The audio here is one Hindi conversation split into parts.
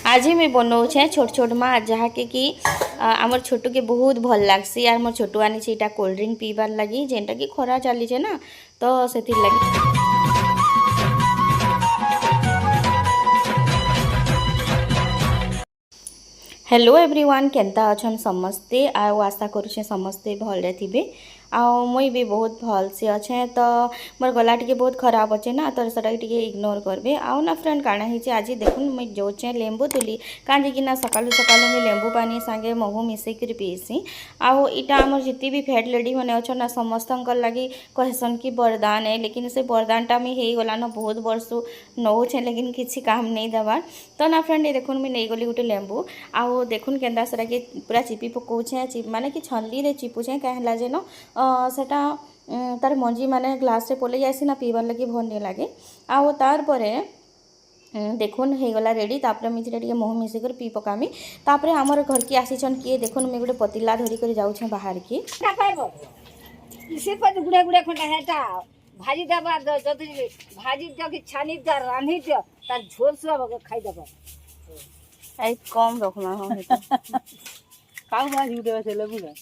आज मैं बनाऊे छोट छोट माँ जहाँके कि आमर छोटू के बहुत भल लगसी आर मोर छोटू आनी इटा कोल्ड ड्रिंक पीबार लगी जेनटा कि खरा चलीचे ना तो से लगी। हेलो एवरीवन केंता अछन समस्ते आशा करुचे समस्ते भलरे थिबे मुई भी बहुत भल से अच्छे तो मोर गला टी बहुत खराब अच्छे ना तो सेटा टी इग्नोर करबे आउ ना फ्रेंड काना ही आज देखुन मुई जोचे लेंबू तुली कहीं ना सकालू सकालू मुई लेंबू पानी सांगे महू मिसेक पीसी आउ इटा आमर जिते भी फैट लेडी मैंने अच्छे ना समस्त लगी कहसन कि वरदान है लेकिन से वरदानटा मुई हो गलान बहुत वर्ष नौचे लेकिन किसी काम नहीं देवार तो ना फ्रेंड ये देखुन मुई नहीं गली गोटे लेंबू आउ देखुन केन्दा सेटा कि पूरा चिपी पकाऊे माने कि छल्ली रे चिपुचे कहला जेन सेटा तार मंजी माने ग्लास रे पलि जासी ना पीबार लगी भल नहीं लगे आउ तार परे देखुन हो गला रेडी तापर मिथिरे टिके महू मिसेकर पी पकामी तापर आमर घर की आसीछन किए देखुन मुई गोटे पतीला धरी कर जाऊछे बाहर की इसे पर गुड़े गुड़े खंडा हेटा भाजी दबा जदी भाजी जकी छानी द रानी द तार झोल सब खाई दबा आई कम रखमा हो हेता काउ भाजी उठे से लेबुगा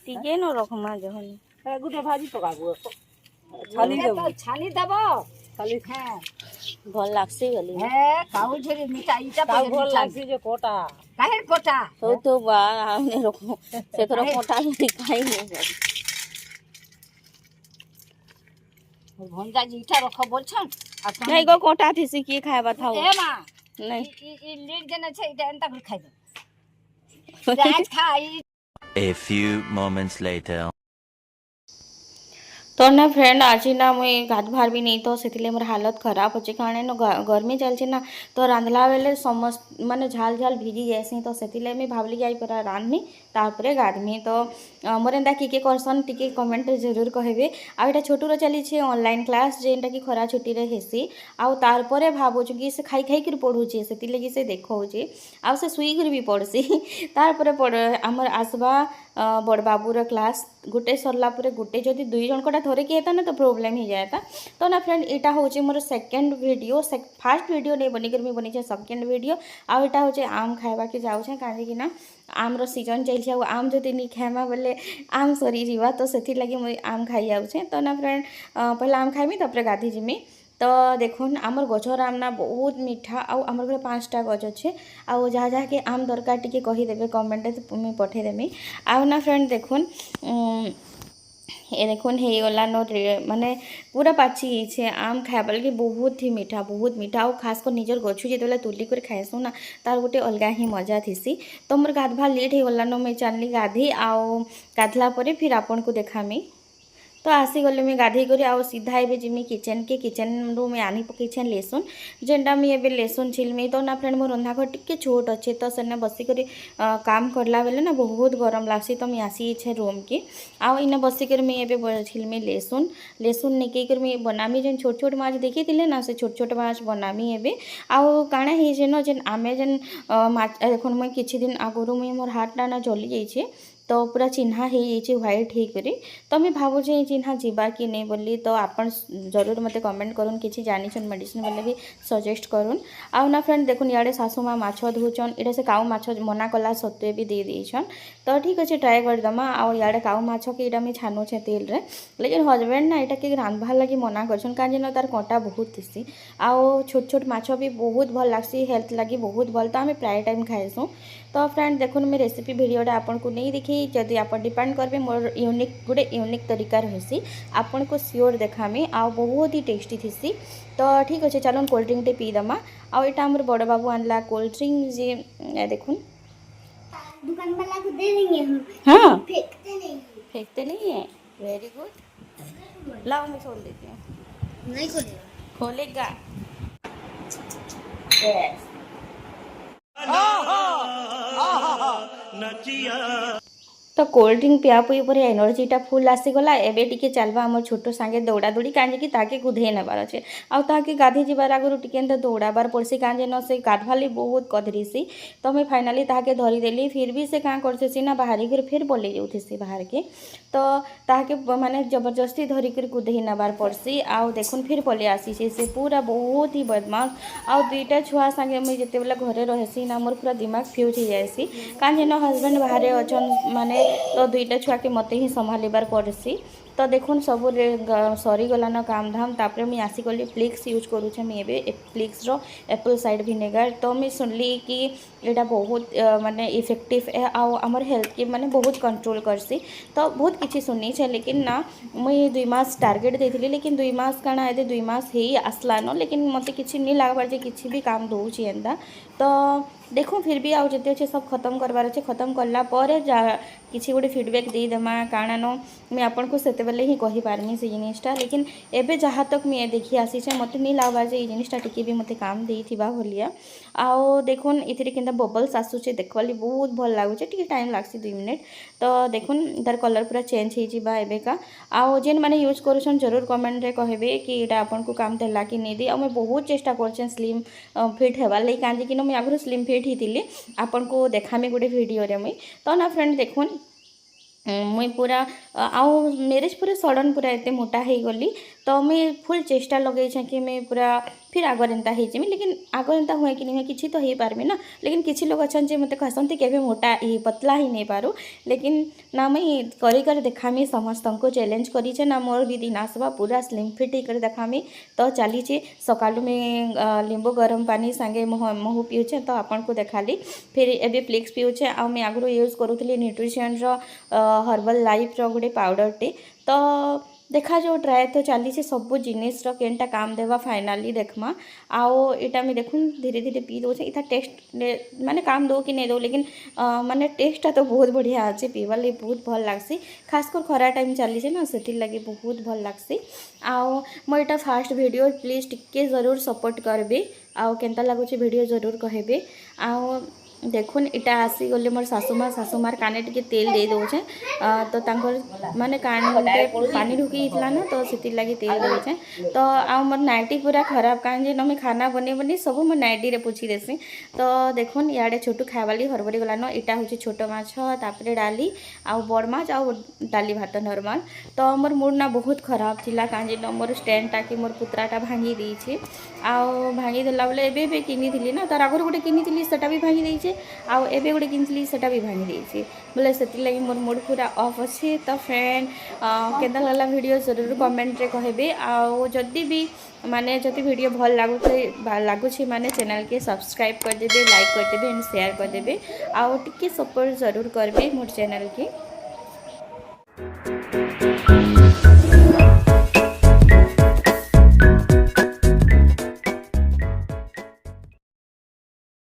टिके न रखमा जहन गुटे भाजी पकाबो छानी दबो खाली हां भल लागसी गली हे काउ छे मीठा इटा पर भल लागसी जे कोटा काहे कोटा तो बा हमने रखो से तोरा कोटा नहीं खाई नहीं भंजा जी इटा रखो बोलछन नहीं गो कोटा थी की खाए बताओ ए मां नहीं ई लीड जने छै इटा एंता कर खाइ दे आज खाई। A few moments later. तो ना फ्रेंड आज ना मुई गाध बाहर भी नहीं तो से मोर हालत खराब अच्छे कारण गर्मी चलছে ना तो रांधला बेले समस्त माने झाल झाल भिजी जासी तो से मुझे भावली आई पूरा रांधमी तापर गाधमी तो मोर एंता किए करसन टिके कमेंट जरूर कहबे आ एटा छोटूर चली ऑनलाइन क्लास जेनटा कि खरा छुट्टी रे हेसी आउ तार परे भावुछु कि से खाई खाई कर पढ़ुचे से लगी से देखौचे आउ से सुई कर भी पढ़सी तार परे हमर आसबा बड़ बाबूर क्लास गोटे सरला परे गोटे जदि दुई जनकटा थोड़े किए था ना तो प्रॉब्लम ही जाता तो ना फ्रेंड यहाँ हूँ more second video fast video नहीं बनिकर मुझे बनी सेकेंड वीडियो आउ यहाँ हूँ आम खावा के जाऊे कहीं ना आम सीजन चलছে आम जदि नहीं खाइमा बोले आम सरी जावा तो से लगी मुझे आम खाई जाऊे तो ना फ्रेंड पहले आम खाइमी तापर गाधी जिमी तो देखुन आमर गछर आम ना बहुत मीठा आमर घर 5टा गछ अच्छे आउ जहाँ जहाँ के आम दरकार टिके कहीदेवे कमेंट मुझे पठेदेमी आउ ना फ्रेंड देखुन ये देखुन हो गला नो माने पूरा पाची छे आम खाइबा लगे बहुत मीठा और खास कर निजर गछु जो तुलिक खाएसु ना तार गोटे अलग ही मजा थीसी तो मोर गाधवा लेट हो गला नो मुझे चलनी गाधी आउ गाधला परे फिर आपन को देखामी तो आसीगली मुझे गाधे कर आउ सीधा एवं जिमी किचन के किचन रू मुझे आनी पकईछे लेसुन जेनटा मुझे लेसुन छिलमी तो ना फ्रेंड मोर रंधा घर टिके छोट अच्छे तो सेने बसिक काम करला बेले ना बहुत गरम लागसी तो मुझे आसी रूम की आउ इने बसिक मुझे छिलमी लेसुन निकईकर मुझे बनामी जेन छोट छोट माछ देखी थे ना से छोट छोट माछ बनामी एबे आउ काଣା है न जेन आमे जेन माछ देखो मुझे किछि दिन आगुरी मुझे मोर हाथटा ना जली जाइए तो पूरा चिन्हा हो व्हाइट होकर तो मुझे भावुचे चिन्हा जीवा कि नहीं बोली तो आपन जरूर मत कमेंट करूँ कि जानी मेडिसिन बोले भी सजेस्ट करूँ आउ ना फ्रेंड देखुन इे सासू माँ माछ धोचन इटे से काऊ माछ मना कला सत्वे भी दे देछन तो ठीक अच्छे ट्राए करदमा आउ इे काऊ माछ के इटा मुझे छानुचे तेल रे लेकिन हजबैंड ना यहाँ के रांधबार लगी मना करछन कहीं तार कंटा बहुत थीसी आउ छोट छोट माछ भी बहुत भल लगसी हेल्थ लगी बहुत भल तो आम प्राय टाइम खाएसुँ तो फ्रेंड देखुन मैं रेसिपी भिडियोटा आपन को नहीं देखी जदि आप डिपेंड करेंगे मोर यूनिक गोटे यूनिक तरीका रही आपन को सियोर देखामी आ बहुत ही टेस्टी थीसी तो ठीक अच्छे चलो कोल्ड ड्रिंक टे पीदमा आउ यहाँ आम बड़ बाबू आनला कोल्ड ड्रिंक जे देखुन दुकान वाला को दे देंगे हम। हाँ फेंकते नहीं है वेरी गुड लाओ मैं खोल देती हूँ नहीं खोलेगा तो कोल्ड ड्रिंक पिया पुई पर एनर्जीटा फुल आसीगला एबे टिके चलवा आम छोट सांगे दौड़ा दौड़ी कहीं ताके गुधे नेबार अच्छे आउ ताके गाधी जीवार आगुरी टिके दौड़ाबार पड़सी कहीं न से गाधवाली बहुत कधरीसी तो मुझे फाइनाली ताके धरीदेली फिर भी से क्या करसी ना बाहरी घर फिर बोले जाऊँसी बाहर के तो ताके माने जबरदस्ती धरिकर कुदेही नबार पड़सी। आउ देखुन फिर पलि आसी से पूरा बहुत ही बदमाश। आउ दुईटा छुआ संगे मुई जिते बेले घरे रहसी ना मोर पूरा दिमाग फ्यूज हो जाएसी कान जेन हजबैंड बाहर अच्छन माने तो दुईटा छुआ के मते ही संभालिबार पड़सी। तो देखुन सब सरी गलान काम धाम तापर मुझे आसिकली फ्लिक्स यूज करूचे मुझे फ्लिक्स रो एप्पल साइड विनेगर। तो मुझे सुनली कि यहाँ बहुत माने इफेक्टिव है आमर हेल्थ के माने बहुत कंट्रोल करसी। तो बहुत किसी सुनी छे लेकिन ना मुई 2 मास टार्गेट देथिली लेकिन 2 मास काना ए 2 मास ही आसलान लेकिन मते किसी नहीं लागबार जे किसी भी काम दौची एंता। तो देखो फिर भी आउ जते अच्छे सब खत्म करवार अच्छे खत्म करला पर जा किसी गोटे फीडबैक देदेमा काण मुझे आपन को सेते बेले ही कहि पारमी से जिनिसटा। लेकिन एबे जहाँ तक मुझे देखी आसी छे मते नहीं लागबार जे जिनिसटा टिके भी मते काम देइथिबा भलिया। आओ देखुन इथिरे केनता बबल्स आसुचे देखवाली बहुत भल लागुचे टिके टाइम लागसी 2 मिनिट। तो देखुन तार कलर पूरा चेंज हो जिबा एबेका। आओ जेन माने यूज करूछन जरूर कमेंट रे कहबे कि एटा आपन को काम देला कि नहीं दी। आ मैं बहुत चेष्टा करछन स्लिम फिट हेबार लई कांजे कि मैं आगु स्लिम फिट ही थिली आपन को देखामी गोटे वीडियो रे मुई। तो ना फ्रेंड देखुन मुई पूरा आउ मेरेज पूरा सडन पूरा एते मोटा हो गली। तो मैं फुल चेष्टा लगे कि मैं पूरा फिर आगर एंता हो लेकिन आगर एंता हुए कि नहीं किसी तो हो पारमी ना। लेकिन किसी लोग अच्छा जे मत कहते केवे मोटा ही पतला ही नहीं पारू लेकिन ना मुई कर देखामी समस्त को चैलेंज करी ना मोर भी दिन आसवा पूरा स्लिम फिट कर देखामी। तो चली सकालू में लींबू गरम पानी सांगे महू पीऊे तो आपन को देखाली फिर एबे फ्लिक्स पीऊे। आ मैं आगु यूज करूली न्यूट्रिशन हर्बल लाइफ रो गोटे पाउडरटे। तो देखा जो ट्राए तो चली सब जिनिस केनटा काम देवा फाइनाली देखमा। आओ इटा मैं देखुन धीरे धीरे पी दो इतना टेस्ट माने काम दो कि नहीं दो लेकिन माने टेस्टा तो बहुत बढ़िया अच्छे पीवार लगे बहुत भल लगसी। खासकर खरा टाइम चली ना से लगे बहुत भल लगसी। आओ मो इटा फास्ट वीडियो प्लीज टिके जरूर सपोर्ट करबे। आओ केनता लगुचे वीडियो जरूर कहबे। आओ देखुन इटा आसी गले मोर सासुमार काने टिके तेल दे दोचे तो तांकर माने काने पानी ढुकी इतला ना तो सेति लगी तेल दोचे। तो आ मोर नाइटी पूरा खराब कान जे न मैं खाना बने सब मोर नाइटी रे पोछी देसी। तो देखुन याडे छोटू खाइवाली हरबरी गला न इटा होची छोट माछ तापरे डाली आ बड़ माछ आ डाली भात नॉर्मल। तो मोर मूड ना बहुत खराब थिला कान जे न मोर स्टैंड टाकी मोर पुत्राटा भांगी देछि आ भांगी देला बेले एबे किनी थिली ना तार आगर गोटे किनी थिली सेटा भी भांगी देछि आउ एबे गोटे किनली सेटा भी भांगी देछि बोले सेति लगी मोर मूड पूरा ऑफ अच्छे। तो फ्रेंड केदा लागला वीडियो जरूर कमेंट रे कहबे। आउ जदी भी माने जदी वीडियो भल लागुछि माने चैनल के सब्सक्राइब कर देबे लाइक कर देबे एंड शेयर कर देबे आउ टिके सपोर्ट जरूर करबे मोर चैनल के।